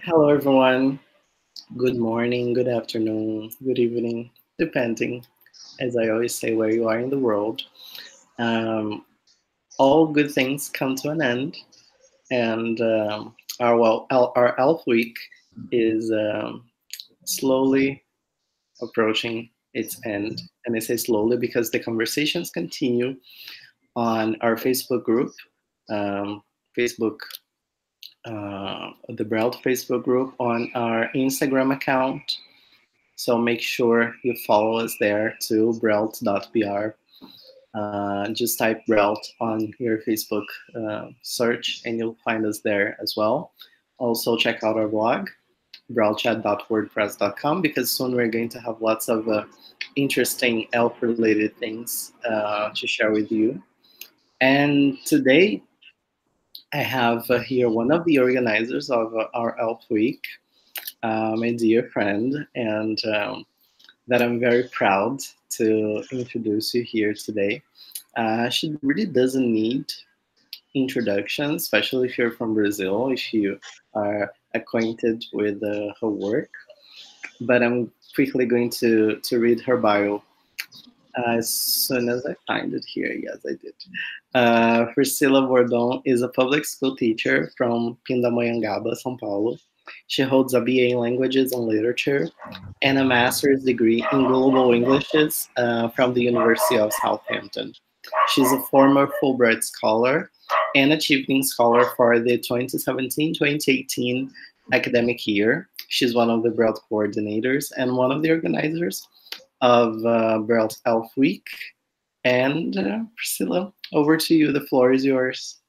Hello, everyone. Good morning, good afternoon, good evening, depending, as I always say, where you are in the world. Um, all good things come to an end, and our Elf Week is slowly approaching its end. And I say slowly because the conversations continue on our Facebook group, um, Facebook the BrELT Facebook group, on our Instagram account. So make sure you follow us there too, brelt.br. Just type BrELT on your Facebook search and you'll find us there as well. Also check out our blog, breltchat.wordpress.com, because soon we're going to have lots of interesting elf related things to share with you. And today I have here one of the organizers of our Elf Week, my dear friend, and that I'm very proud to introduce you here today. She really doesn't need introduction, especially if you're from Brazil, if you are acquainted with her work. But I'm quickly going to read her bio as soon as I find it here. Yes, I did. Priscila Bordon is a public school teacher from Pindamonhangaba, São Paulo. She holds a BA in Languages and Literature and a master's degree in Global Englishes from the University of Southampton. She's a former Fulbright Scholar and Achieving Scholar for the 2017-2018 academic year. She's one of the BrELT coordinators and one of the organizers of BrELT ELF Week. And Priscilla, over to you. The floor is yours.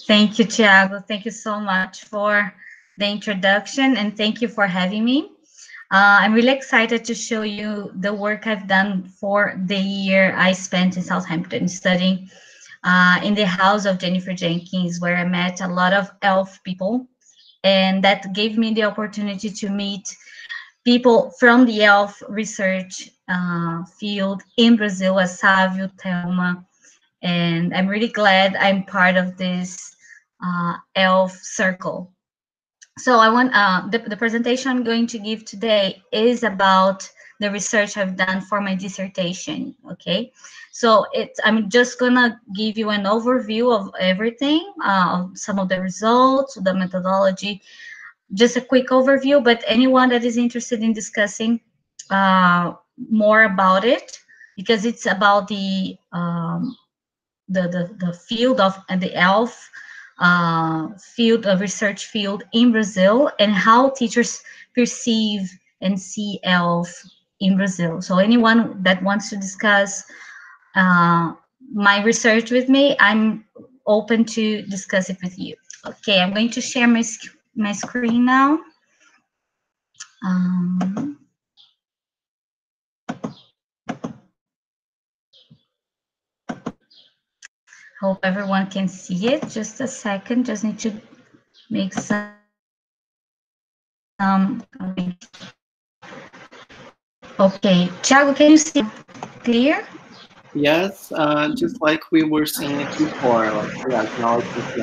Thank you, Thiago. Thank you so much for the introduction and thank you for having me. I'm really excited to show you the work I've done for the year I spent in Southampton studying in the house of Jennifer Jenkins, where I met a lot of elf people. And that gave me the opportunity to meet people from the elf research field in Brazil, as Savio, Thelma, and I'm really glad I'm part of this elf circle. So I want the presentation I'm going to give today is about the research I've done for my dissertation. Okay, so I'm just gonna give you an overview of everything, some of the results, the methodology, just a quick overview. But anyone that is interested in discussing more about it, because it's about the field of the ELF field of research field in Brazil and how teachers perceive and see ELF in Brazil. So anyone that wants to discuss my research with me, I'm open to discuss it with you. Okay, I'm going to share my screen now. Hope everyone can see it. Just a second, just need to make some okay, Thiago, can you see clear? Yes, just like we were seeing it before. Like, yes, now I can see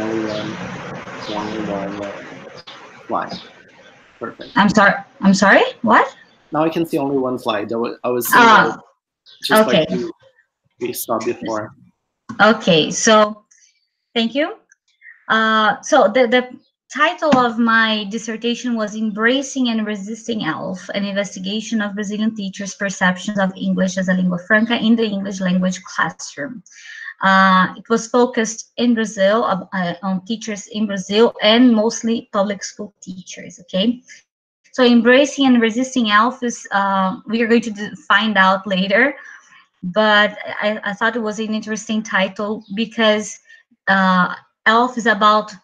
only one slide. Perfect. I'm sorry. What? Now I can see only one slide. I was seeing it Ah, just like okay. we saw before. Okay. So thank you. So the title of my dissertation was Embracing and Resisting ELF, an investigation of Brazilian teachers' perceptions of English as a lingua franca in the English language classroom. It was focused in Brazil, on teachers in Brazil, and mostly public school teachers, okay? So embracing and resisting ELF is, we are going to find out later, but I thought it was an interesting title because ELF is about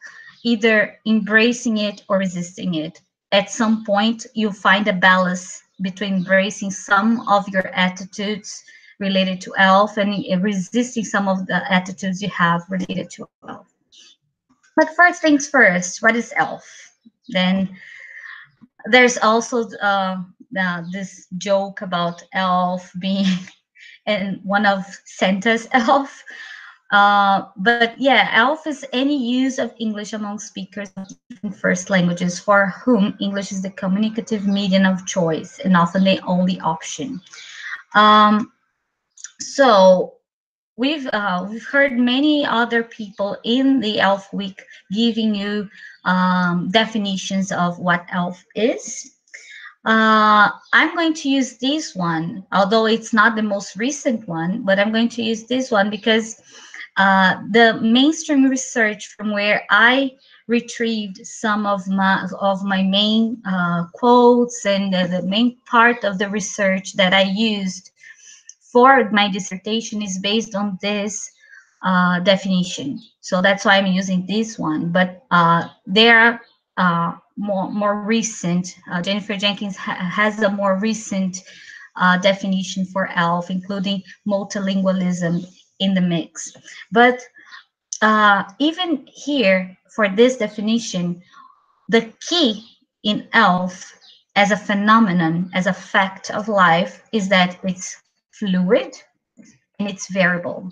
either embracing it or resisting it. At some point, you find a balance between embracing some of your attitudes related to ELF and resisting some of the attitudes you have related to ELF. But first things first, what is ELF? Then there's also this joke about ELF being and one of Santa's elf. But yeah, ELF is any use of English among speakers of different first languages for whom English is the communicative medium of choice and often the only option. Um, so we've heard many other people in the ELF week giving you definitions of what ELF is. I'm going to use this one, although it's not the most recent one, but I'm going to use this one because the mainstream research from where I retrieved some of my main quotes and the main part of the research that I used for my dissertation is based on this definition. So that's why I'm using this one. But there are more recent. Jennifer Jenkins has a more recent definition for ELF, including multilingualism in the mix. But even here, for this definition, the key in ELF as a phenomenon, as a fact of life, is that it's fluid and it's variable.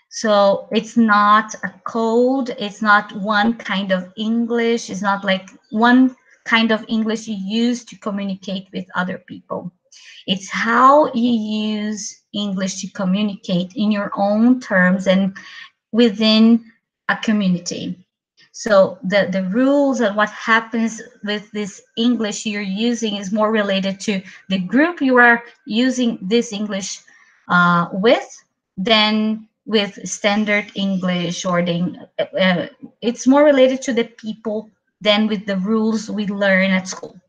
So it's not a code, it's not one kind of English, it's not like one kind of English you use to communicate with other people. It's how you use English to communicate in your own terms and within a community. So the rules and what happens with this English you're using is more related to the group you are using this English with than with standard English or it's more related to the people than with the rules we learn at school.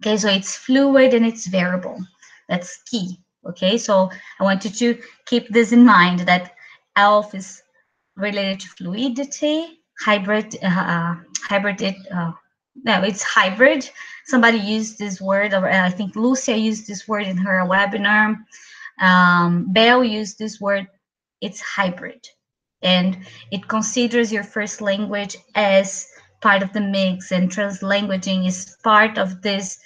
Okay, so it's fluid and it's variable. That's key. Okay, so I want you to keep this in mind that ELF is related to fluidity, no, it's hybrid. Somebody used this word, or I think Lucia used this word in her webinar. Bell used this word. It's hybrid, and it considers your first language as part of the mix, and translanguaging is part of this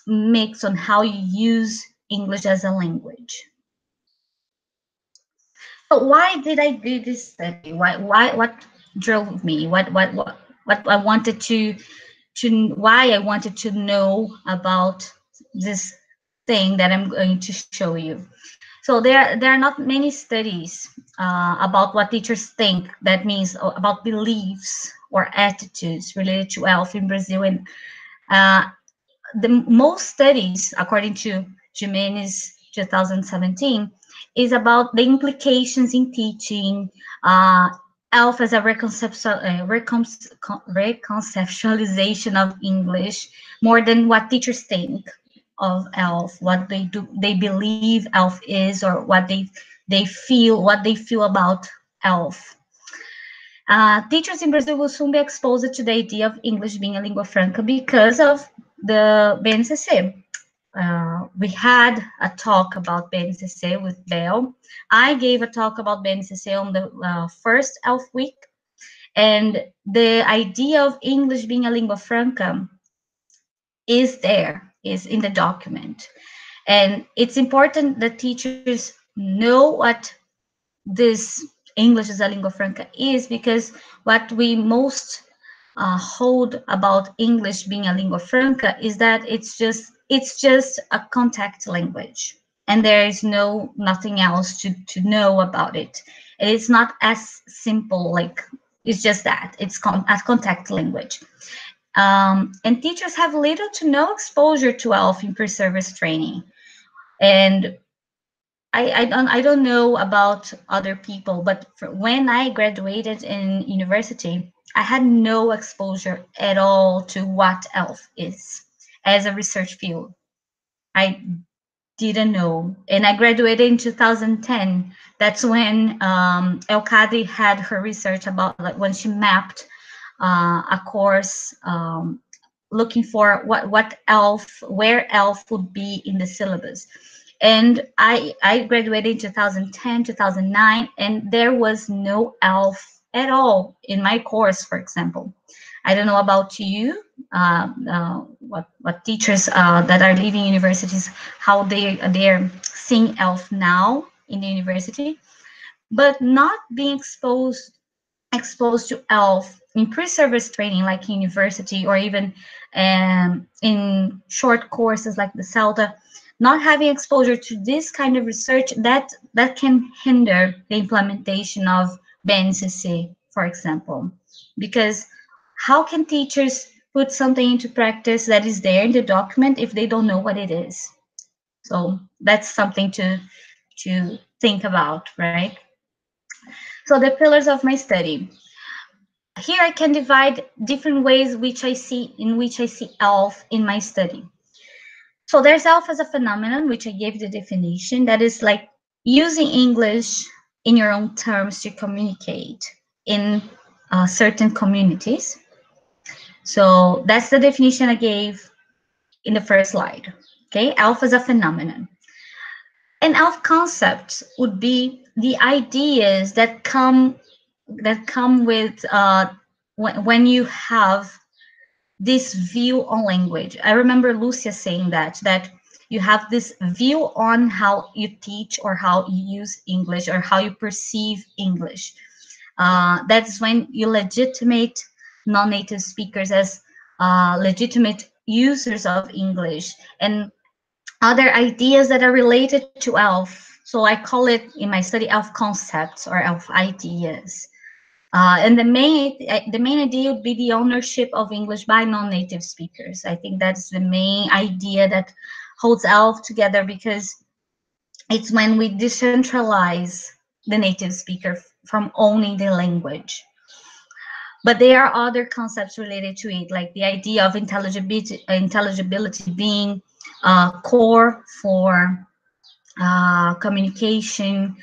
mix on how you use English as a language. So why did I do this study? What drove me? What I wanted why I wanted to know about this thing that I'm going to show you. So there are not many studies about what teachers think. That means about beliefs or attitudes related to ELF in Brazil. And the most studies, according to Jimenez 2017, is about the implications in teaching ELF as a reconceptualization of English more than what teachers think of ELF, what they believe ELF is, or what they feel about ELF. Teachers in Brazil will soon be exposed to the idea of English being a lingua franca because of the BNCC. We had a talk about BNCC with Bell. I gave a talk about BNCC on the first ELF week, and the idea of English being a lingua franca is in the document. And it's important that teachers know what this English as a lingua franca is, because what we most hold about English being a lingua franca is that it's just a contact language, and there is nothing else to know about it. And it's not as simple, like it's just that it's a contact language. And teachers have little to no exposure to ELF in pre-service training. And I don't know about other people, but when I graduated in university, I had no exposure at all to what ELF is as a research field. I didn't know. And I graduated in 2010. That's when El Kadri had her research about, like, when she mapped a course looking for what ELF, where ELF would be in the syllabus. And I graduated in 2010, 2009, and there was no ELF at all in my course, for example. I don't know about you, what teachers that are leaving universities, how they're seeing ELF now in the university. but not being exposed to ELF in pre-service training like university, or even in short courses like the CELTA, not having exposure to this kind of research, that can hinder the implementation of BNCC, for example. Because how can teachers put something into practice that is there in the document if they don't know what it is? So that's something to think about, right? So the pillars of my study. Here I can divide different ways in which I see ELF in my study. So there's ELF as a phenomenon, which I gave the definition, that is like using English in your own terms to communicate in certain communities. So that's the definition I gave in the first slide. Okay, ELF as a phenomenon. An ELF concept would be the ideas that come with when you have this view on language. I remember Lucia saying that you have this view on how you teach or how you use English or how you perceive English. That's when you legitimate non-native speakers as legitimate users of English, and other ideas that are related to ELF. So I call it in my study ELF concepts or ELF ideas. And the main idea would be the ownership of English by non-native speakers. I think that's the main idea that holds ELF together, because it's when we decentralize the native speaker from owning the language. But there are other concepts related to it, like the idea of intelligibility being core for communication.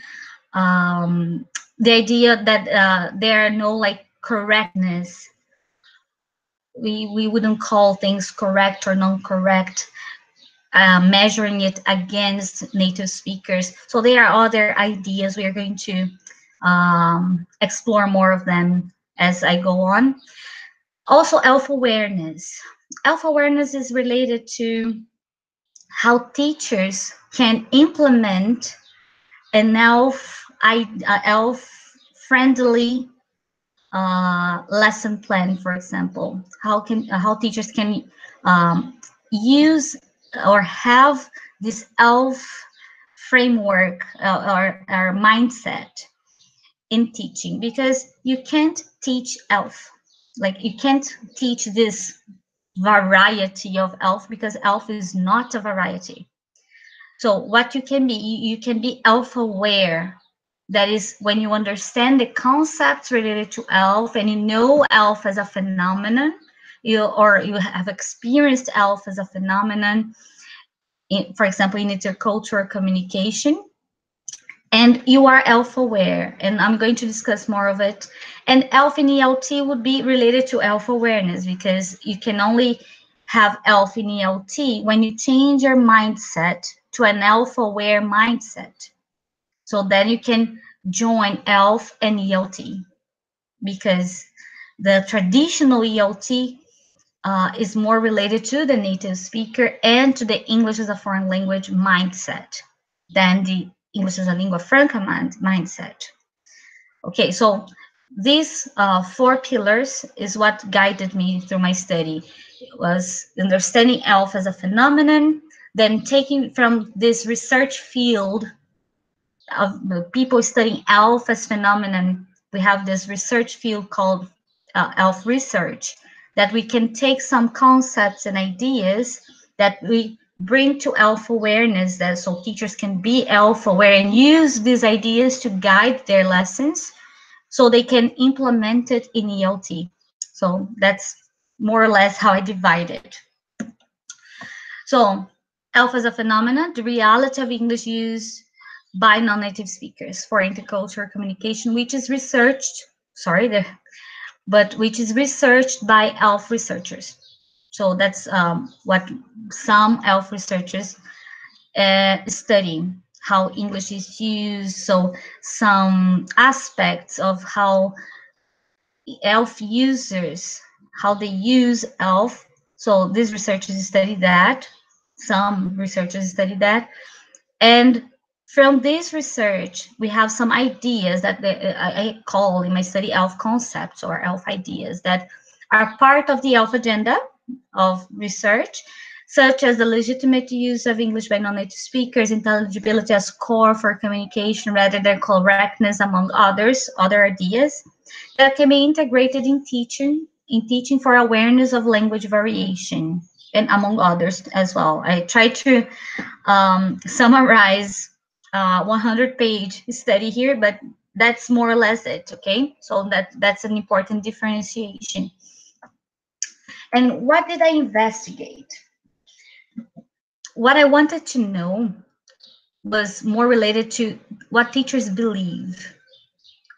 The idea that there are no like correctness. We wouldn't call things correct or non-correct, measuring it against native speakers. So there are other ideas. We are going to explore more of them as I go on. Also, ELF awareness. ELF awareness is related to how teachers can implement an ELF friendly lesson plan, for example. How teachers can use or have this ELF framework or mindset in teaching, because you can't teach ELF. Like, you can't teach this variety of ELF, because ELF is not a variety. So what you can be, you can be ELF aware. That is when you understand the concepts related to ELF and you know ELF as a phenomenon, you have experienced ELF as a phenomenon, for example, in intercultural communication, and you are ELF aware, and I'm going to discuss more of it. And ELF in ELT would be related to ELF awareness, because you can only have ELF in ELT when you change your mindset to an ELF aware mindset. So then you can join ELF and ELT, because the traditional ELT is more related to the native speaker and to the English as a foreign language mindset than the English as a lingua franca mindset. Okay, so these 4 pillars is what guided me through my study. It was understanding ELF as a phenomenon, then taking from this research field of the people studying ELF as phenomenon, we have this research field called ELF research, that we can take some concepts and ideas that we bring to ELF awareness, that so teachers can be ELF aware and use these ideas to guide their lessons so they can implement it in ELT. So that's more or less how I divide it. So ELF as a phenomenon, the reality of English use by non-native speakers for intercultural communication, which is researched, which is researched by ELF researchers. So that's what some ELF researchers study, how English is used. So some aspects of how ELF users, how they use ELF. So these researchers study that. Some researchers study that. And From this research, we have some ideas that I call in my study ELF concepts or ELF ideas that are part of the ELF agenda of research, such as the legitimate use of English by non-native speakers, intelligibility as core for communication rather than correctness, among others, other ideas that can be integrated in teaching for awareness of language variation, and among others as well. I try to summarize 100-page study here, but that's more or less it, okay? So that's an important differentiation. And what did I investigate? What I wanted to know was more related to what teachers believe.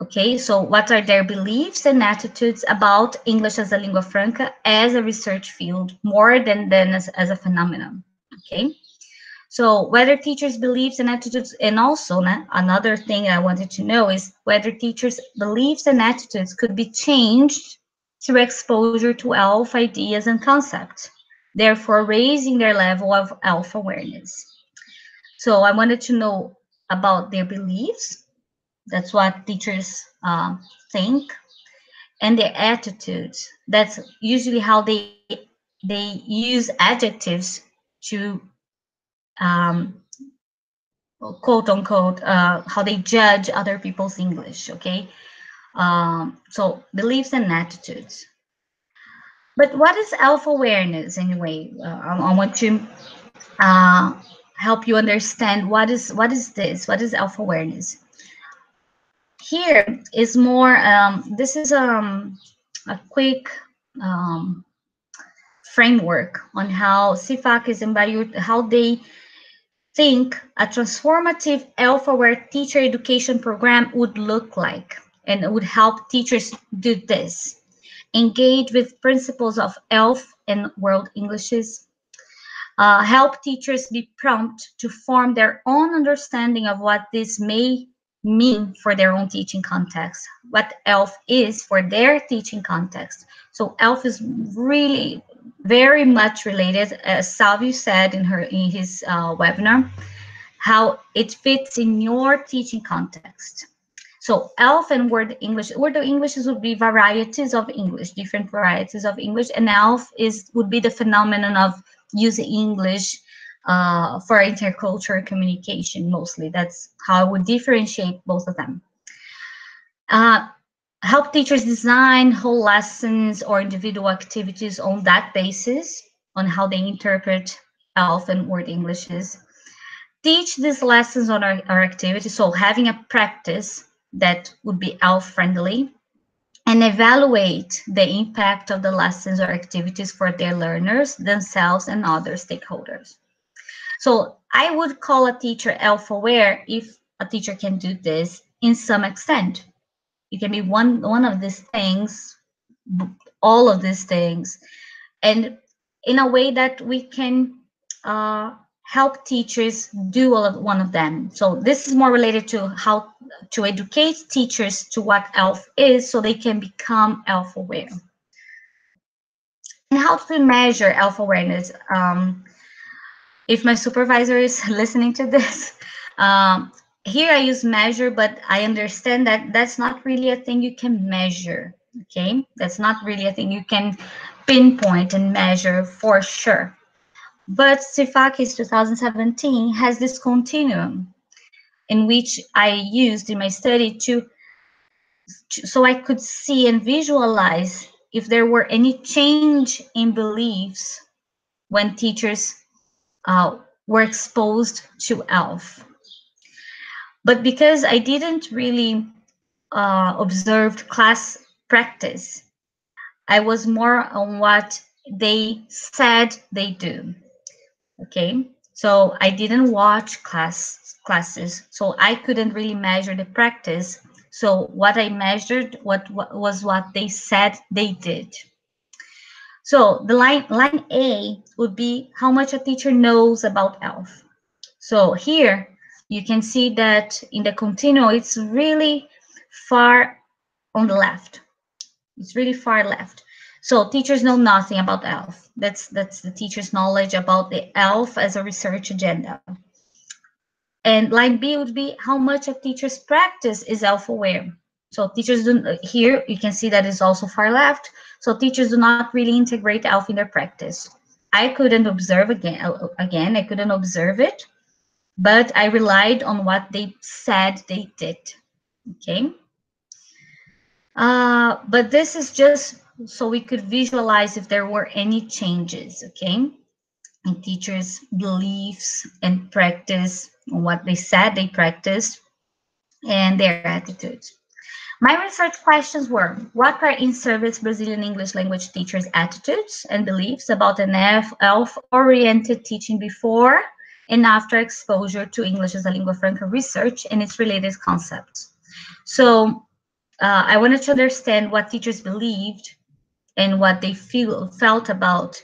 Okay, so what are their beliefs and attitudes about English as a lingua franca as a research field, more than as a phenomenon, okay? So whether teachers' beliefs and attitudes, and also another thing I wanted to know is whether teachers' beliefs and attitudes could be changed through exposure to ELF ideas and concepts, therefore raising their level of ELF awareness. So I wanted to know about their beliefs. That's what teachers think, and their attitudes. That's usually how they use adjectives to quote unquote how they judge other people's English. Okay, so beliefs and attitudes. But what is ELF awareness anyway? I want to help you understand what is this? What is ELF awareness? Here is more, this is a quick framework on how CFAC is embodied, how they think a transformative ELF-aware teacher education program would look like, and it would help teachers do this. Engage with principles of ELF and World Englishes, help teachers be prompt to form their own understanding of what this may mean for their own teaching context, what ELF is for their teaching context. So ELF is really very much related, as Salvi said in his webinar, how it fits in your teaching context. So ELF and Word Englishes would be varieties of English, different varieties of English, and ELF would be the phenomenon of using English for intercultural communication mostly. That's how I would differentiate both of them. Help teachers design whole lessons or individual activities on that basis, on how they interpret ELF and Word Englishes. Teach these lessons on our activities, so having a practice that would be ELF friendly, and evaluate the impact of the lessons or activities for their learners, themselves, and other stakeholders. So I would call a teacher ELF aware if a teacher can do this in some extent. It can be one of these things, all of these things, and in a way that we can help teachers do one of them. So this is more related to how to educate teachers to what ELF is so they can become ELF aware. And how to measure ELF awareness. If my supervisor is listening to this, here I use measure, but I understand that that's not really a thing you can measure, okay? That's not really a thing you can pinpoint and measure for sure. But CFAC's 2017 has this continuum in which I used in my study so I could see and visualize if there were any change in beliefs when teachers were exposed to ELF. But because I didn't really observe class practice, I was more on what they said they do. Okay, so I didn't watch classes, so I couldn't really measure the practice. So what I measured was what they said they did. So the line A would be how much a teacher knows about ELF. So here you can see that in the continuum, it's really far on the left. It's really far left. So teachers know nothing about ELF. That's the teacher's knowledge about the ELF as a research agenda. And line B would be how much a teacher's practice is self-aware. So teachers do, here you can see that is also far left. So teachers do not really integrate ELF in their practice. I couldn't observe again, I couldn't observe it, but I relied on what they said they did. Okay. But this is just so we could visualize if there were any changes, okay, in teachers' beliefs and practice, what they said they practiced, and their attitudes. My research questions were, what are in-service Brazilian English language teachers' attitudes and beliefs about an ELF-oriented teaching before and after exposure to English as a lingua franca research and its related concepts? So I wanted to understand what teachers believed and what they felt about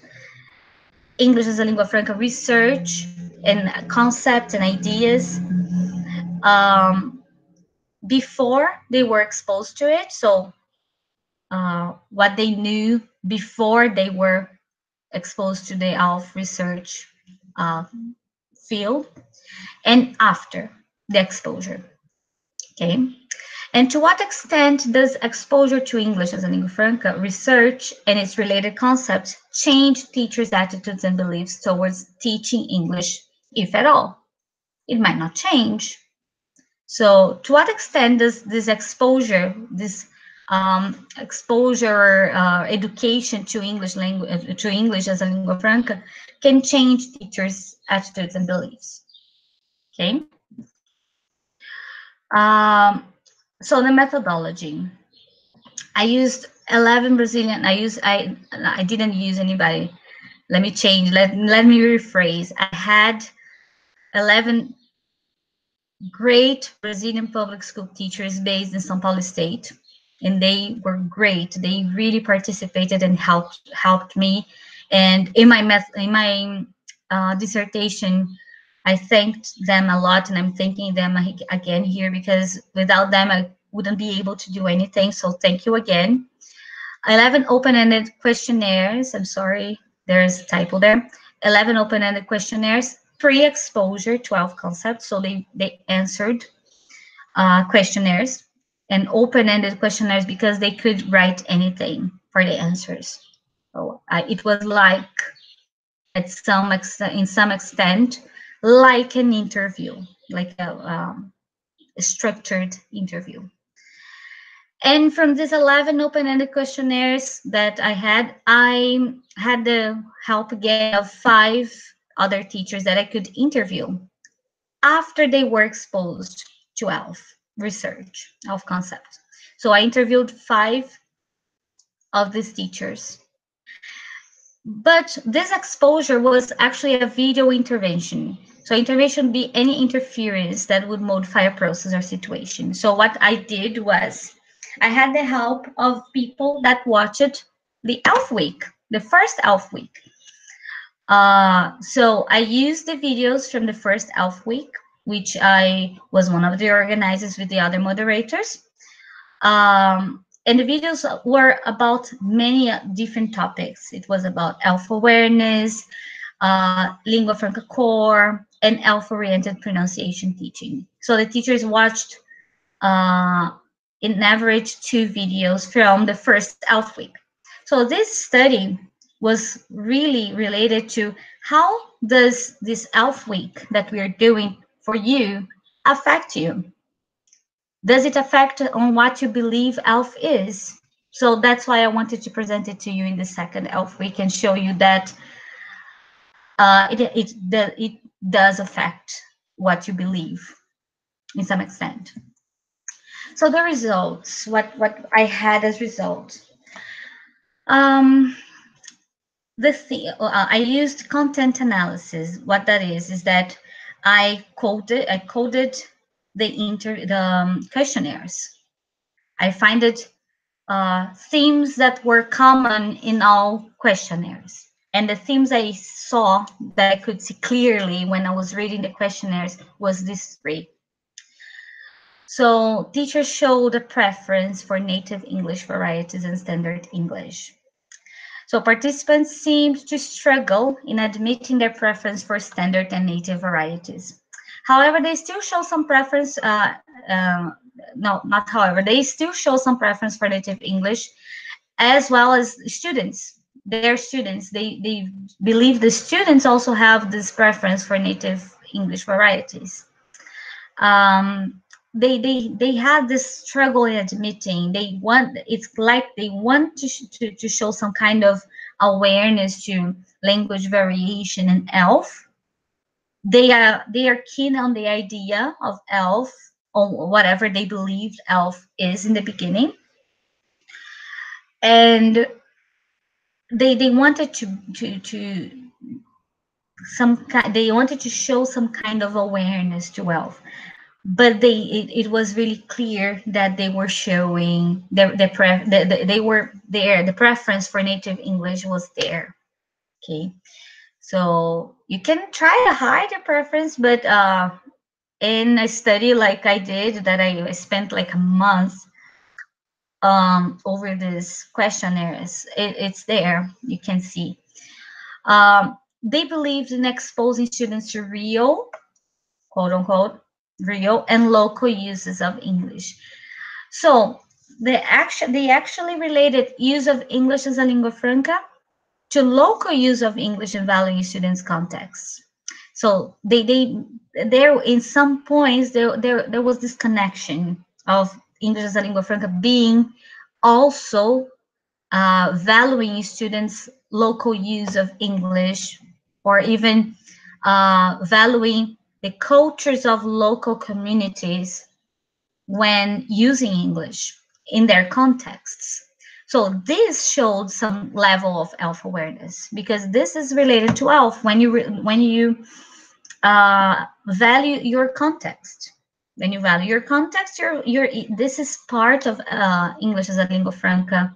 English as a lingua franca research and concepts and ideas before they were exposed to it. So what they knew before they were exposed to the ELF research uh, field and after the exposure. Okay. And to what extent does exposure to English as a lingua franca research and its related concepts change teachers' attitudes and beliefs towards teaching English, if at all? It might not change. So to what extent does this exposure, education to English language, to English as a lingua franca, can change teachers' attitudes and beliefs? Okay. So the methodology. I used 11 Brazilian. I didn't use anybody. Let me change. Let me rephrase. I had 11 great Brazilian public school teachers based in São Paulo State, and they were great. They really participated and helped me. And in my dissertation, I thanked them a lot, and I'm thanking them again here because without them, I wouldn't be able to do anything. So thank you again. 11 open-ended questionnaires. I'm sorry, there's a typo there. 11 open-ended questionnaires, pre-exposure, 12 concepts. So they answered questionnaires and open-ended questionnaires because they could write anything for the answers. So it was like, in some extent, like an interview, like a structured interview. And from these 11 open-ended questionnaires that I had the help again of 5 other teachers that I could interview after they were exposed to ELF research, ELF concept. So I interviewed 5 of these teachers. But this exposure was actually a video intervention. So intervention would be any interference that would modify a process or situation. So what I did was I had the help of people that watched the ELF week, the first ELF week. So I used the videos from the first ELF week, which I was one of the organizers with the other moderators. And the videos were about many different topics. It was about ELF awareness, lingua franca core, and ELF-oriented pronunciation teaching. So the teachers watched in average 2 videos from the first ELF week. So this study was really related to how does this ELF week that we are doing for you affect you? Does it affect on what you believe ELF is? So that's why I wanted to present it to you in the second ELF week and show you that it does affect what you believe in some extent. So the results, what I had as results. I used content analysis. What that is that I coded the questionnaires. I find it themes that were common in all questionnaires. And the themes I saw that I could see clearly when I was reading the questionnaires was these 3. So teachers showed a preference for native English varieties and standard English. So participants seemed to struggle in admitting their preference for standard and native varieties. However, they still show some preference. No, not however. They still show some preference for native English, as well as students. Their students, they believe the students also have this preference for native English varieties. They had this struggle in admitting they want. It's like they want to show some kind of awareness to language variation in ELF. They are keen on the idea of ELF, or whatever they believed ELF is in the beginning, and they wanted to they wanted to show some kind of awareness to ELF, but it was really clear that they were showing they were there. The preference for native English was there. Okay, so you can try to hide your preference, but in a study like I did, that I spent like a month over this questionnaires, it's there. You can see. They believed in exposing students to real, quote unquote, real and local uses of English. So they actually related use of English as a lingua franca to local use of English in valuing students' contexts. So there in some points there was this connection of English as a lingua franca being also valuing students' local use of English, or even valuing the cultures of local communities when using English in their contexts. So this showed some level of ELF awareness, because this is related to ELF. When you value your context, when you value your context, this is part of English as a lingua franca,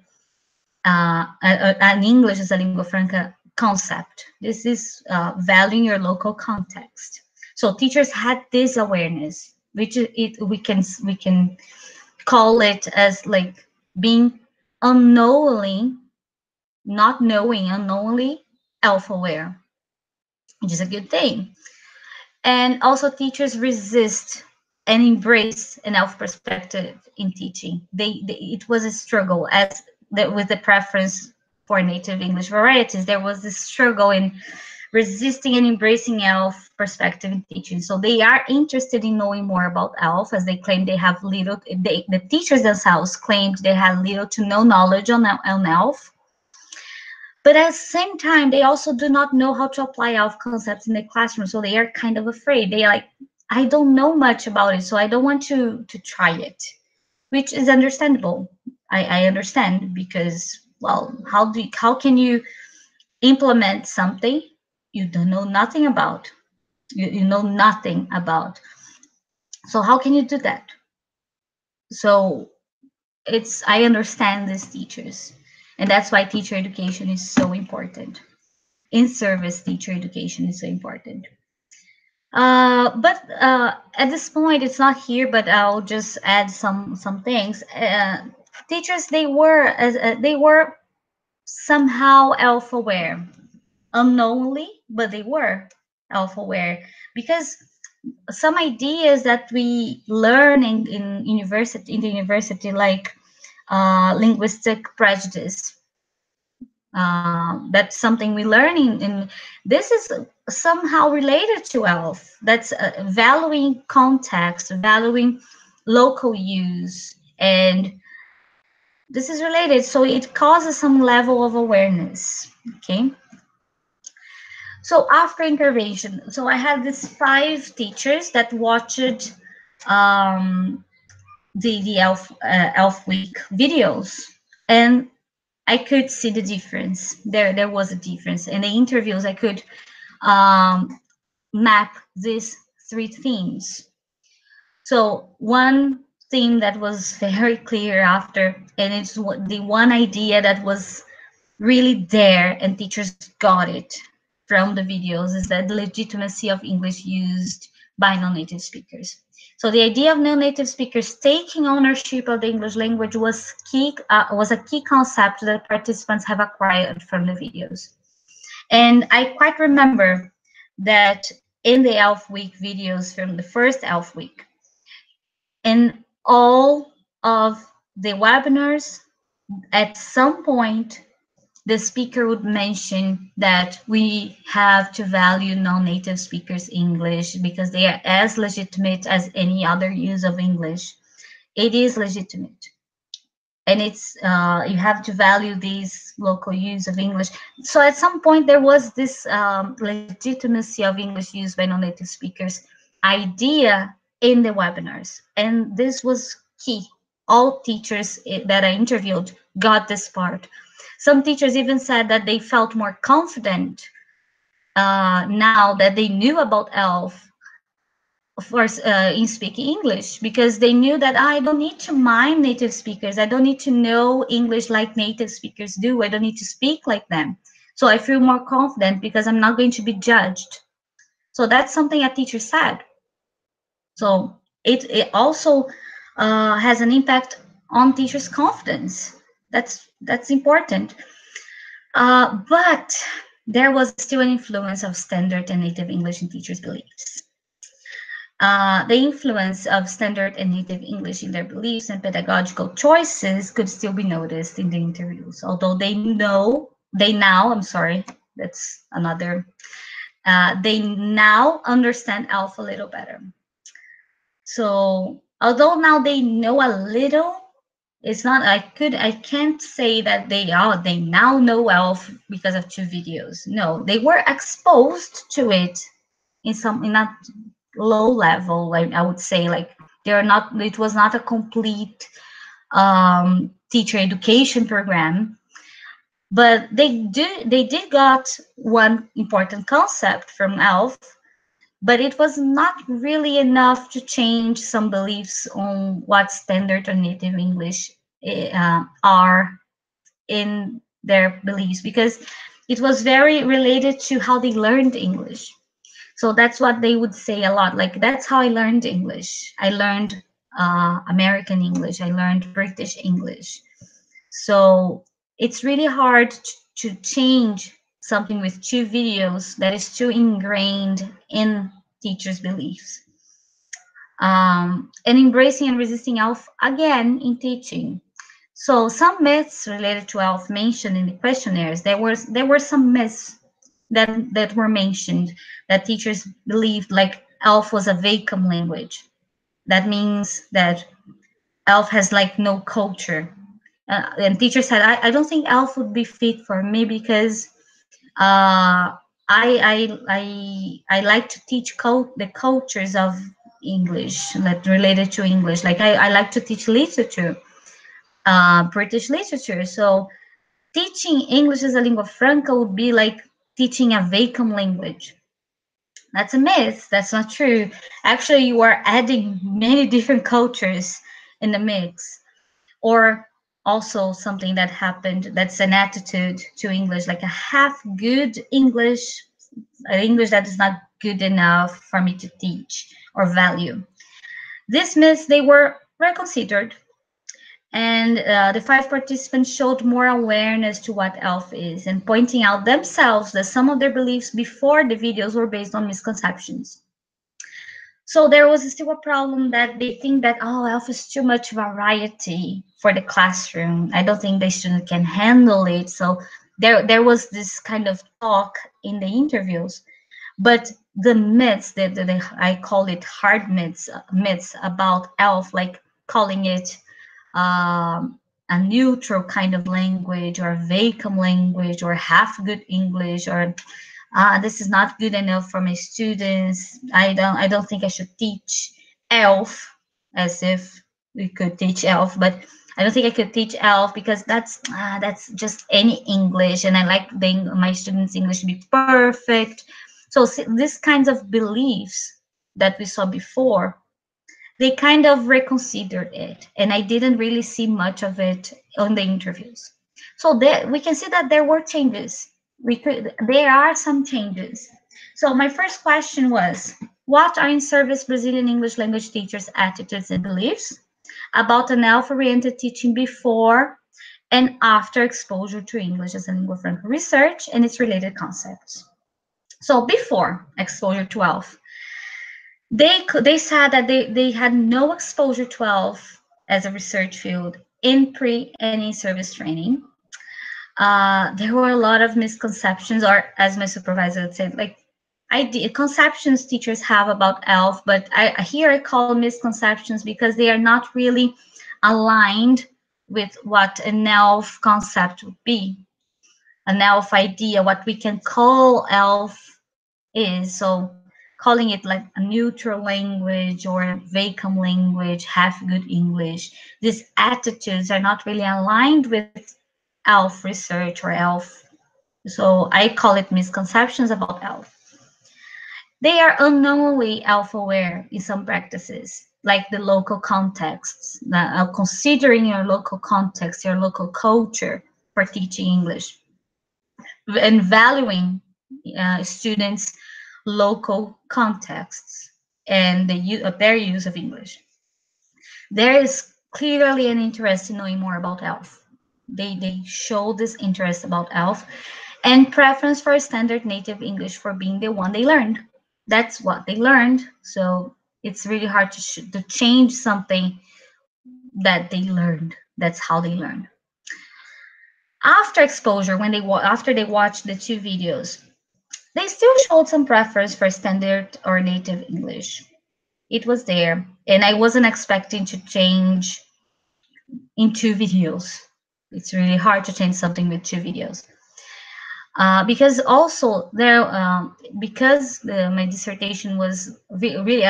an English as a lingua franca concept. This is valuing your local context. So teachers had this awareness, which we can call it as like being unknowingly, not knowing, unknowingly ELF aware, which is a good thing. And also teachers resist and embrace an ELF perspective in teaching. It was a struggle with the preference for native English varieties. There was this struggle in resisting and embracing ELF perspective in teaching. So they are interested in knowing more about ELF, as they claim they have little. The teachers themselves claimed they had little to no knowledge on ELF. But at the same time, they also do not know how to apply ELF concepts in the classroom. So they are kind of afraid. They are like, I don't know much about it, so I don't want to try it, which is understandable. I understand, because, well, how can you implement something you don't know nothing about? You know nothing about. So how can you do that? So I understand these teachers, and that's why teacher education is so important. In-service teacher education is so important. But at this point, it's not here, but I'll just add some things. Teachers, they were somehow ELF aware, unknowingly, but they were ELF aware, because some ideas that we learn in the university, like linguistic prejudice. That's something we learn in this is somehow related to ELF. That's valuing context, valuing local use, and this is related. So it causes some level of awareness. Okay. So after intervention, so I had these 5 teachers that watched the ELF week videos, and I could see the difference. There was a difference. In the interviews, I could map these 3 themes. So one theme that was very clear after, and it's the one idea that was really there, and teachers got it from the videos, is that the legitimacy of English used by non-native speakers. So the idea of non-native speakers taking ownership of the English language was a key concept that participants have acquired from the videos. And I quite remember that in the ELF week videos from the first ELF week. In all of the webinars, at some point, the speaker would mention that we have to value non-native speakers' English because they are as legitimate as any other use of English. It is legitimate. And it's you have to value these local use of English. So at some point there was this legitimacy of English used by non-native speakers idea in the webinars, and this was key. All teachers that I interviewed got this part. Some teachers even said that they felt more confident now that they knew about ELF for in speaking English, because they knew that I don't need to mime native speakers. I don't need to know English like native speakers do. I don't need to speak like them. So I feel more confident because I'm not going to be judged. So that's something a teacher said. So it also has an impact on teachers' confidence. That's important. But there was still an influence of standard and native English in teachers' beliefs. The influence of standard and native English in their beliefs and pedagogical choices could still be noticed in the interviews, although they now, that's another, they now understand ELF a little better. So although now they know a little, it's not, I can't say that they now know ELF because of 2 videos. No, they were exposed to it in a low level, like I would say, like it was not a complete teacher education program, but they did got one important concept from ELF, but it was not really enough to change some beliefs on what standard or native English are in their beliefs, because it was very related to how they learned English. So that's what they would say a lot. Like, that's how I learned English. I learned American English. I learned British English. So it's really hard to change something with 2 videos that is too ingrained in teachers' beliefs. And embracing and resisting ELF again in teaching. So some myths related to ELF mentioned in the questionnaires. There were some myths that were mentioned, that teachers believed, like ELF was a vacant language. That means that ELF has like no culture. And teachers said, I don't think ELF would be fit for me because I like to teach the cultures of English, like related to English. Like I like to teach literature, British literature. So teaching English as a lingua franca would be like teaching a vacant language. That's a myth. That's not true. Actually, you are adding many different cultures in the mix. Or also something that happened, that's an attitude to English, like a half good English, English that is not good enough for me to teach or value. These myths, they were reconsidered, and the 5 participants showed more awareness to what ELF is, and pointing out themselves that some of their beliefs before the videos were based on misconceptions. So there was still a problem that they think that, oh, ELF is too much variety for the classroom. I don't think the student can handle it. So there was this kind of talk in the interviews. But the myths, I call it hard myths about ELF, like calling it a neutral kind of language, or vacant language, or half good English, or this is not good enough for my students. I don't think I should teach ELF, as if we could teach ELF, but I don't think I could teach ELF because that's just any English, and I like my students' English to be perfect. So these kinds of beliefs that we saw before, they kind of reconsidered it, and I didn't really see much of it on the interviews. So we can see that there were changes. There are some changes. So my first question was, what are in-service Brazilian English language teachers' attitudes and beliefs about an ELF-oriented teaching before and after exposure to English as a lingua franca research and its related concepts? So before exposure 12, they said that they had no exposure 12 as a research field in pre and in service training. There were a lot of misconceptions, or as my supervisor would say, like conceptions teachers have about ELF, but here I call misconceptions because they are not really aligned with what an ELF concept would be, an ELF idea, what we can call ELF is. So calling it like a neutral language or a vacant language, half good English, these attitudes are not really aligned with ELF research or ELF. So I call it misconceptions about ELF. They are unknowingly ELF aware in some practices, like the local contexts, considering your local context, your local culture for teaching English, and valuing students' local contexts and their use of English. There is clearly an interest in knowing more about ELF. They show this interest about ELF and preference for standard native English for being the one they learned. That's what they learned. So it's really hard to change something that they learned. That's how they learned. After exposure, after they watched the two videos, they still showed some preference for standard or native English. It was there, and I wasn't expecting to change in two videos. It's really hard to change something with two videos. Because also there, because my dissertation was really,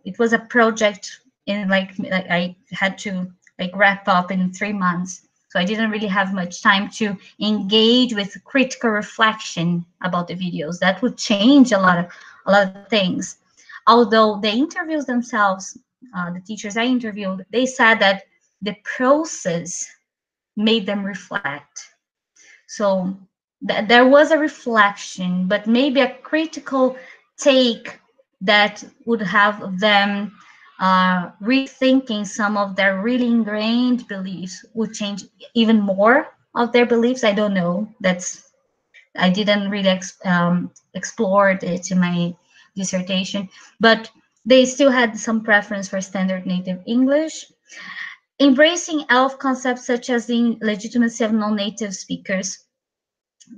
it was a project in like I had to like wrap up in 3 months. So I didn't really have much time to engage with critical reflection about the videos. That would change a lot of things. Although the interviews themselves, the teachers I interviewed, they said that the process made them reflect. So there was a reflection, but maybe a critical take that would have them rethinking some of their really ingrained beliefs would change even more of their beliefs. I don't know. I didn't really explore it in my dissertation, but they still had some preference for standard native English. Embracing ELF concepts such as the legitimacy of non-native speakers,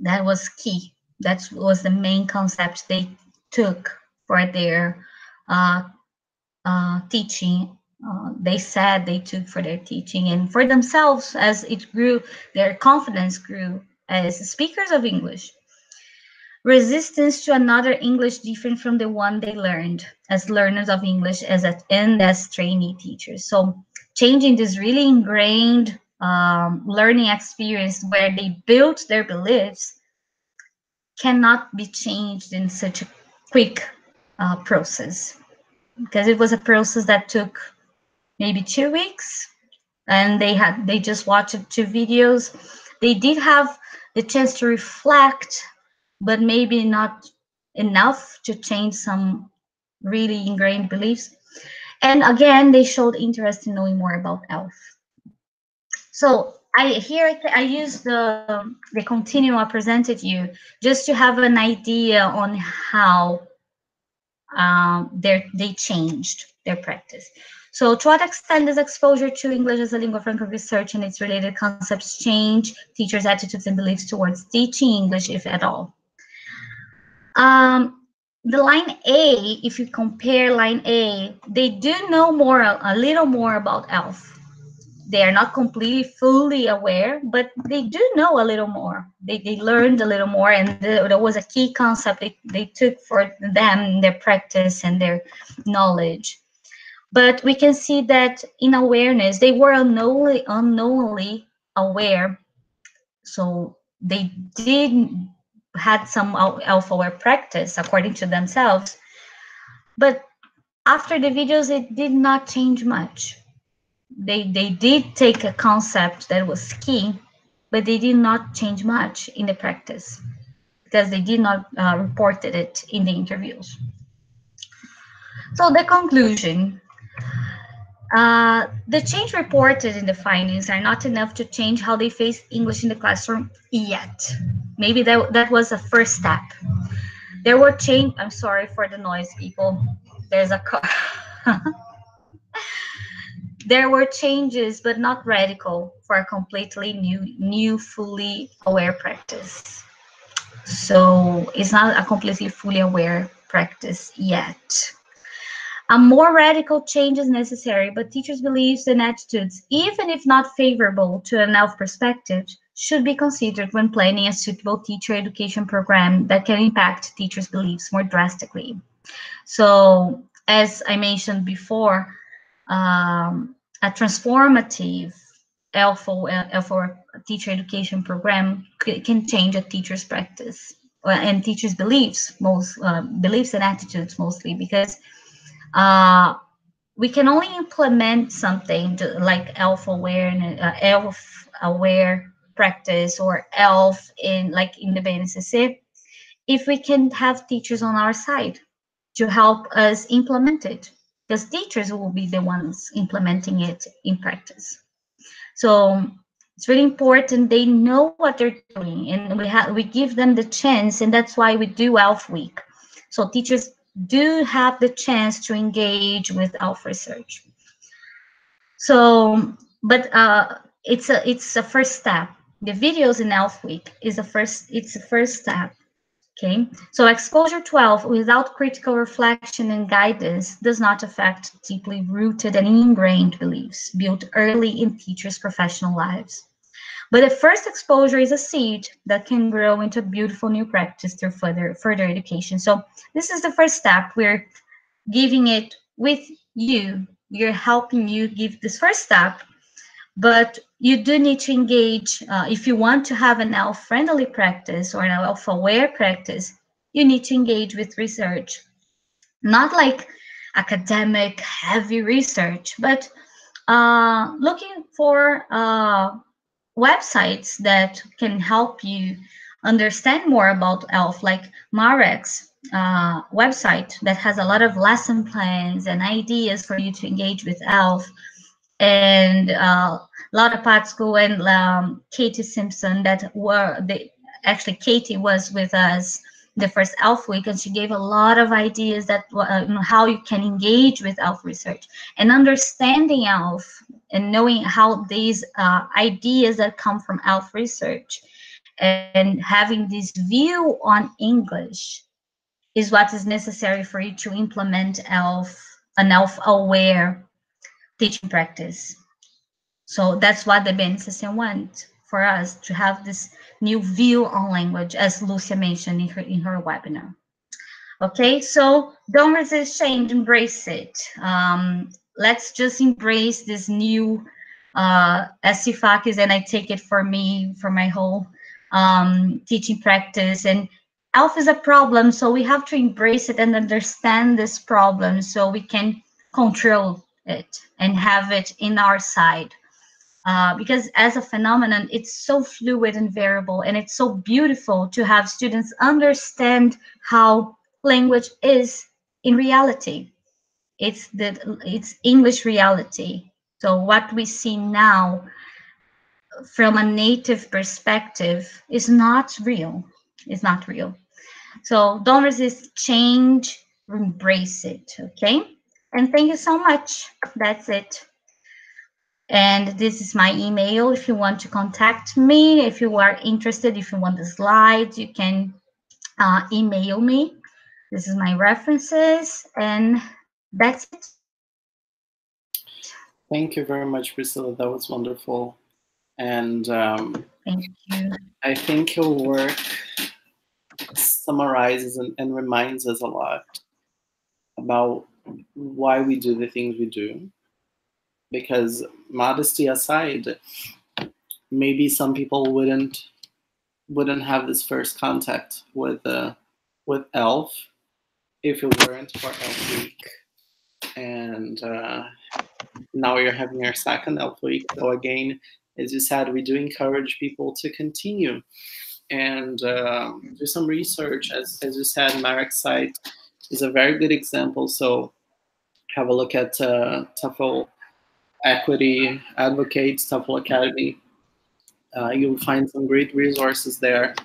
that was key. That was the main concept they took for their uh, teaching. They said they took for their teaching and for themselves as it grew, their confidence grew as speakers of English. Resistance to another English different from the one they learned as learners of English and as trainee teachers. So changing this really ingrained learning experience where they built their beliefs cannot be changed in such a quick process, because it was a process that took maybe 2 weeks, and they just watched 2 videos. They did have the chance to reflect, but maybe not enough to change some really ingrained beliefs. And again, they showed interest in knowing more about ELF. So I use the continuum I presented you just to have an idea on how they changed their practice. So to what extent does exposure to English as a lingua franca research and its related concepts change teachers' attitudes and beliefs towards teaching English, if at all? The line A, if you compare line A, they do know a little more about ELF. They are not completely fully aware, but they do know a little more. They learned a little more, and there was a key concept they took for them, their practice and their knowledge. But we can see that in awareness, they were unknowingly aware. So they did had some self-aware practice according to themselves. But after the videos, it did not change much. They did take a concept that was key, but they did not change much in the practice because they did not reported it in the interviews. So the conclusion, the change reported in the findings are not enough to change how they face English in the classroom yet. Maybe that was a first step. There were change. I'm sorry for the noise, people. There's a car. There were changes, but not radical, for a completely new, fully aware practice. So it's not a completely fully aware practice yet. A more radical change is necessary, but teachers' beliefs and attitudes, even if not favorable to an ELF perspective, should be considered when planning a suitable teacher education program that can impact teachers' beliefs more drastically. So, as I mentioned before, a transformative ELF or teacher education program can change a teacher's practice and teachers' beliefs, beliefs and attitudes mostly, because uh, we can only implement something like ELF aware practice or ELF in the BNCC if we can have teachers on our side to help us implement it, because teachers will be the ones implementing it in practice. So it's really important they know what they're doing, and we give them the chance, and that's why we do ELF Week. So teachers do have the chance to engage with ELF research. So, but it's a first step. The videos in ELF Week is it's the first step. Okay, so exposure 12 without critical reflection and guidance does not affect deeply rooted and ingrained beliefs built early in teachers' professional lives. But the first exposure is a seed that can grow into a beautiful new practice through further education. So this is the first step. We're giving it with you. We're helping you give this first step, but you do need to engage. If you want to have an ELF-friendly practice or an ELF-aware practice, you need to engage with research. Not like academic, heavy research, but looking for websites that can help you understand more about ELF, like Marek's website that has a lot of lesson plans and ideas for you to engage with ELF, and Laura Patsko and Katie Simpson actually Katie was with us the first ELF week, and she gave a lot of ideas that how you can engage with ELF research and understanding ELF and knowing how these ideas that come from ELF research and having this view on English is what is necessary for you to implement an ELF aware teaching practice. So that's what the BNCC wants for us to have this new view on language, as Lucia mentioned in her webinar. Okay, so don't resist change, embrace it. Let's just embrace this new SCFACs, and I take it for me, for my whole teaching practice. And ELF is a problem, so we have to embrace it and understand this problem so we can control it and have it in our side. Because as a phenomenon, it's so fluid and variable, and it's so beautiful to have students understand how language is in reality. It's English reality. So what we see now from a native perspective is not real. It's not real. So don't resist change, embrace it, okay? And thank you so much. That's it. And this is my email if you want to contact me. If you are interested, if you want the slides, you can email me. This is my references, and that's it. Thank you very much, Priscilla. That was wonderful. And thank you. I think your work summarizes and reminds us a lot about why we do the things we do. Because modesty aside, maybe some people wouldn't have this first contact with ELF if it weren't for ELF Week. And now you're having our second ELF Week. So again, as you said, we do encourage people to continue and do some research. As you said, Marek's site is a very good example. So have a look at TOEFL Equity Advocates, TOEFL Academy. You'll find some great resources there.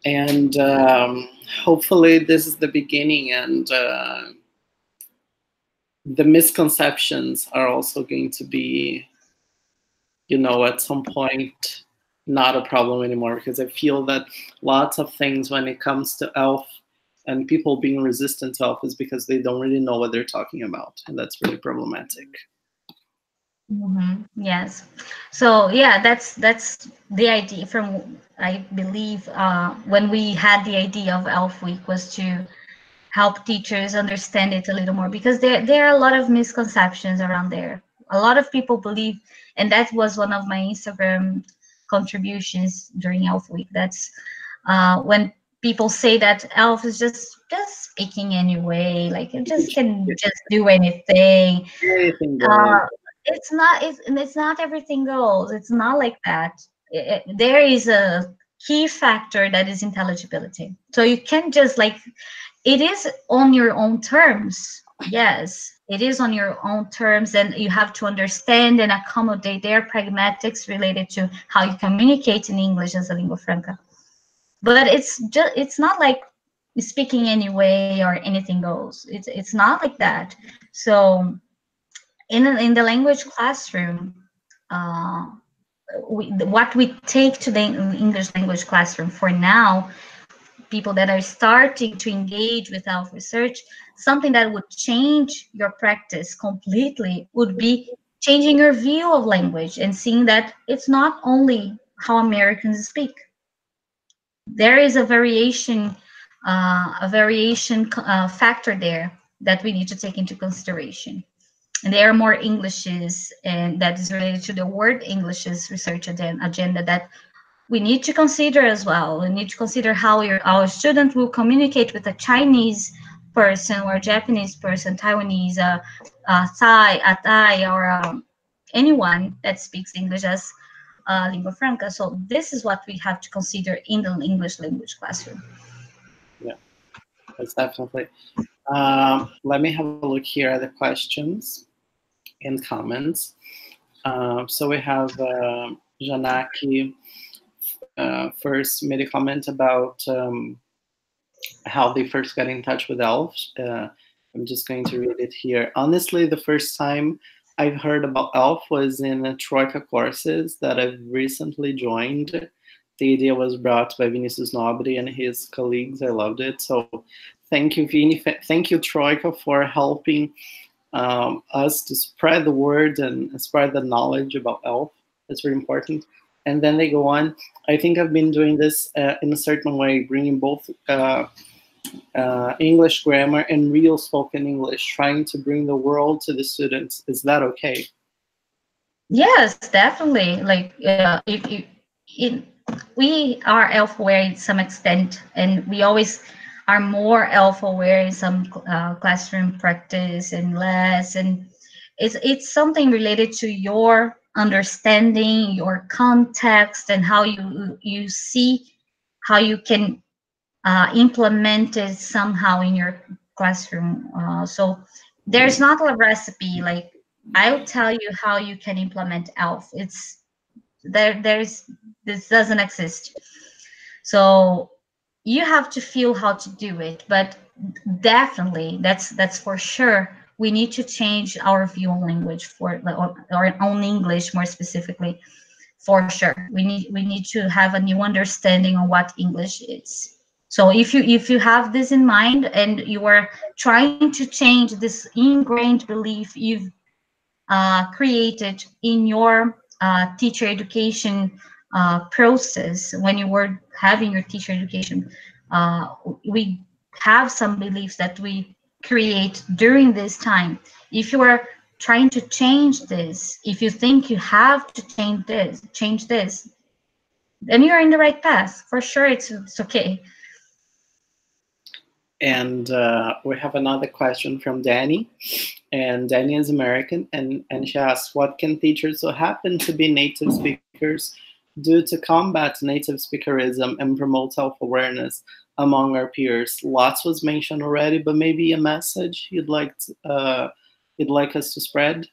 And hopefully this is the beginning, and the misconceptions are also going to be, at some point, not a problem anymore, because I feel that lots of things when it comes to ELF and people being resistant to ELF is because they don't really know what they're talking about, and that's really problematic. Yes. So yeah, that's the idea from, I believe, when we had the idea of ELF Week, was to help teachers understand it a little more, because there are a lot of misconceptions around there. A lot of people believe, and that was one of my Instagram contributions during ELF Week. That's when people say that ELF is just speaking anyway, like it just can just do anything. Anything goes. Uh, it's not everything goes. It's not like that. There is a key factor that is intelligibility. So you can't just like, it is on your own terms. Yes, it is on your own terms, and you have to understand and accommodate their pragmatics related to how you communicate in English as a lingua franca. But it's not like speaking anyway or anything goes. It's not like that. So in the language classroom, uh, what we take to the English language classroom for now, people that are starting to engage with ELF research, something that would change your practice completely would be changing your view of language and seeing that it's not only how Americans speak. There is a variation factor there that we need to take into consideration. And there are more Englishes, and that is related to the word Englishes research agenda that we need to consider as well. We need to consider how our student will communicate with a Chinese person or a Japanese person, Taiwanese, Thai, or anyone that speaks English as lingua franca. So this is what we have to consider in the English language classroom. Yeah, that's definitely. Let me have a look here at the questions and comments. So we have Janaki first made a comment about how they first got in touch with ELF. I'm just going to read it here. Honestly, the first time I've heard about ELF was in Troika courses that I've recently joined. The idea was brought by Vinicius Nobri and his colleagues. I loved it. So thank you, Vini. Thank you, Troika, for helping us to spread the word and spread the knowledge about ELF. That's very important. And then they go on. I think I've been doing this in a certain way, bringing both English grammar and real spoken English, trying to bring the world to the students. Is that okay? Yes, definitely. Like if you, we are ELF aware in some extent, and we always are more ELF aware in some classroom practice and less, and it's something related to your understanding, your context, and how you see how you can implement it somehow in your classroom. So there's not a recipe like I'll tell you how you can implement ELF. It's there's this doesn't exist. So you have to feel how to do it, but definitely that's for sure. We need to change our view on language or on English more specifically. For sure, we need to have a new understanding on what English is. So if you have this in mind and you are trying to change this ingrained belief you've created in your teacher education process, when you were having your teacher education, we have some beliefs that we create during this time. If you are trying to change this, if you think you have to change this, then you're in the right path. For sure, it's okay. And we have another question from Danny. And Danny is American, and she asks, what can teachers who happen to be native speakers do to combat native speakerism and promote self-awareness among our peers? Lots was mentioned already, but maybe a message you'd like us to spread?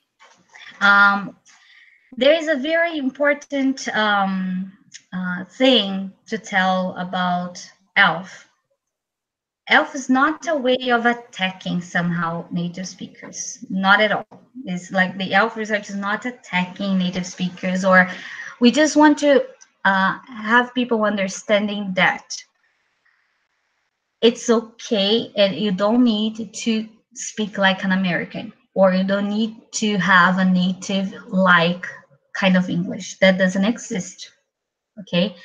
There is a very important thing to tell about ELF. ELF is not a way of attacking somehow native speakers, not at all. It's like the ELF research is not attacking native speakers, or we just want to have people understanding that it's okay and you don't need to speak like an American, or you don't need to have a native like kind of English. That doesn't exist. Okay,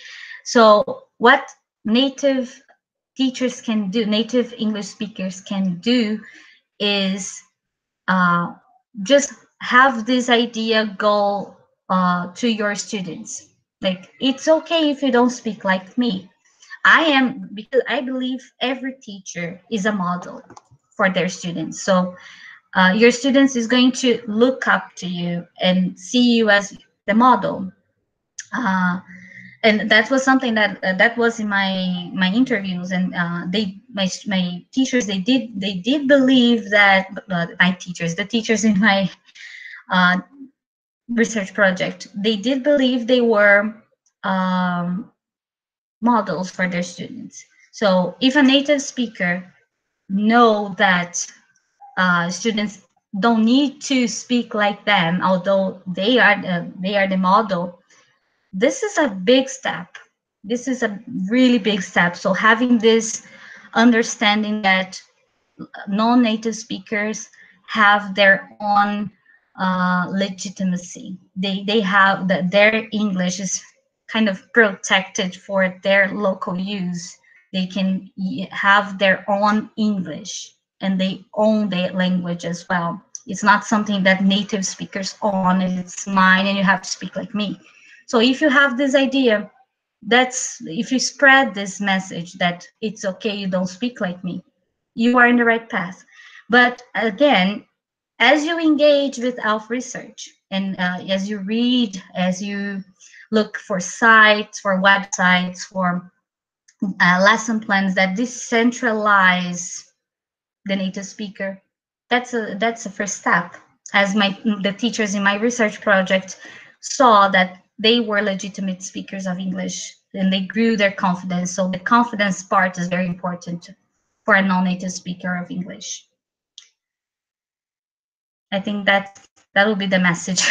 so what native teachers can do, native English speakers can do, is just have this idea go to your students. Like, it's okay if you don't speak like me. Because I believe every teacher is a model for their students. So your students is going to look up to you and see you as the model. And that was something that was in my interviews, and my teachers, they did believe that the teachers in my uh, research project, they did believe they were models for their students. So if a native speaker know that students don't need to speak like them, although they are the model, this is a big step. This is a really big step. So having this understanding that non-native speakers have their own legitimacy. They have that their English is kind of protected for their local use. They can have their own English and they own their language as well. It's not something that native speakers own, and it's mine and you have to speak like me. So if you have this idea, if you spread this message that it's okay, you don't speak like me, you are in the right path. But again, as you engage with ELF research, and as you read, as you look for sites, for websites, for lesson plans that decentralize the native speaker, that's a first step. As the teachers in my research project saw that they were legitimate speakers of English, and they grew their confidence. So the confidence part is very important for a non-native speaker of English. I think that will be the message.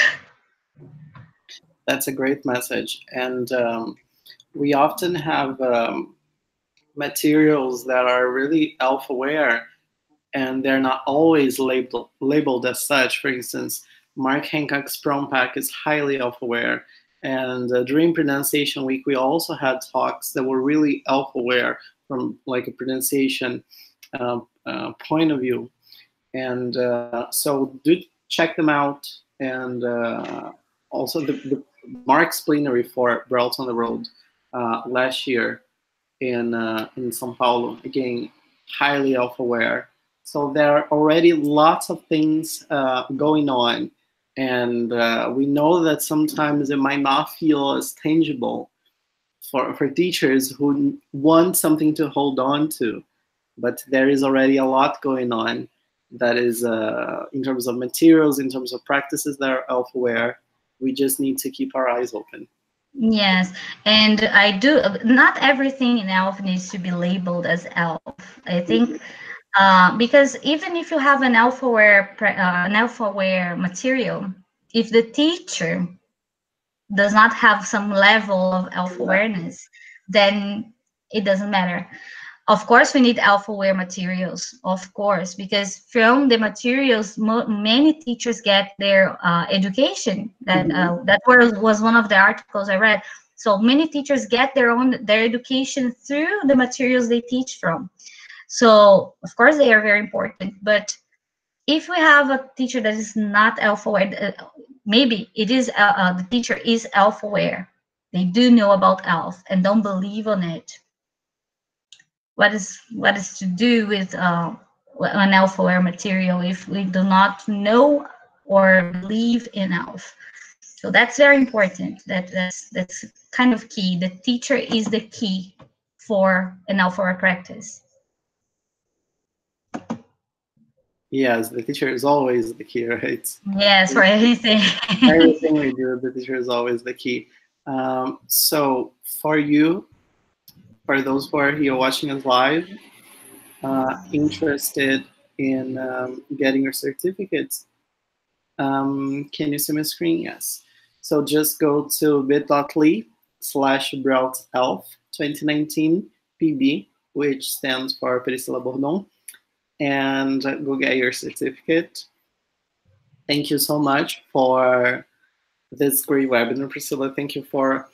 That's a great message. And we often have materials that are really ELF aware, and they're not always labeled as such. For instance, Mark Hancock's Prom Pack is highly ELF aware. And during Pronunciation Week, we also had talks that were really ELF aware from like a pronunciation point of view. And so do check them out. And also the Mark's plenary for BrELT on the Road last year in São Paulo, again, highly ELF aware. So there are already lots of things going on. And we know that sometimes it might not feel as tangible for teachers who want something to hold on to. But there is already a lot going on that is in terms of materials, in terms of practices that are ELF aware. We just need to keep our eyes open. Yes, and I do. Not everything in ELF needs to be labeled as ELF. I think because even if you have an ELF aware material, if the teacher does not have some level of ELF awareness, then it doesn't matter. Of course, we need ELF aware materials, of course, because from the materials, many teachers get their education. That was one of the articles I read. So many teachers get their education through the materials they teach from. So of course they are very important. But if we have a teacher that is not ELF aware, maybe it is the teacher is ELF aware. They do know about ELF and don't believe on it. What is to do with an ELF aware material if we do not know or believe in ELF? So that's very important. That's kind of key. The teacher is the key for an ELF aware practice. Yes, the teacher is always the key, right? Yes, for everything. Everything we do, the teacher is always the key. So for you, for those who are here watching us live, interested in getting your certificates, can you see my screen? Yes. So just go to bit.ly/BrELT ELF 2019 PB, which stands for Priscila Bordon, and go get your certificate. Thank you so much for this great webinar, Priscila. Thank you for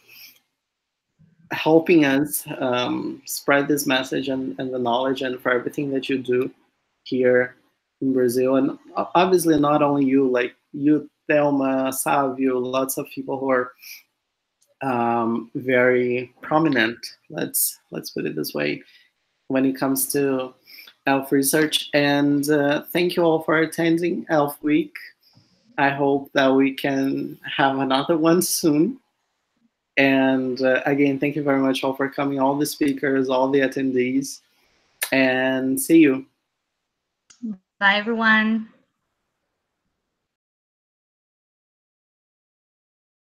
helping us spread this message and the knowledge, and for everything that you do here in Brazil. And obviously not only you, like you, Thelma, Savio, lots of people who are very prominent, let's put it this way, when it comes to ELF research. And thank you all for attending ELF Week. I hope that we can have another one soon. And again, thank you very much all for coming, all the speakers, all the attendees, and see you. Bye, everyone.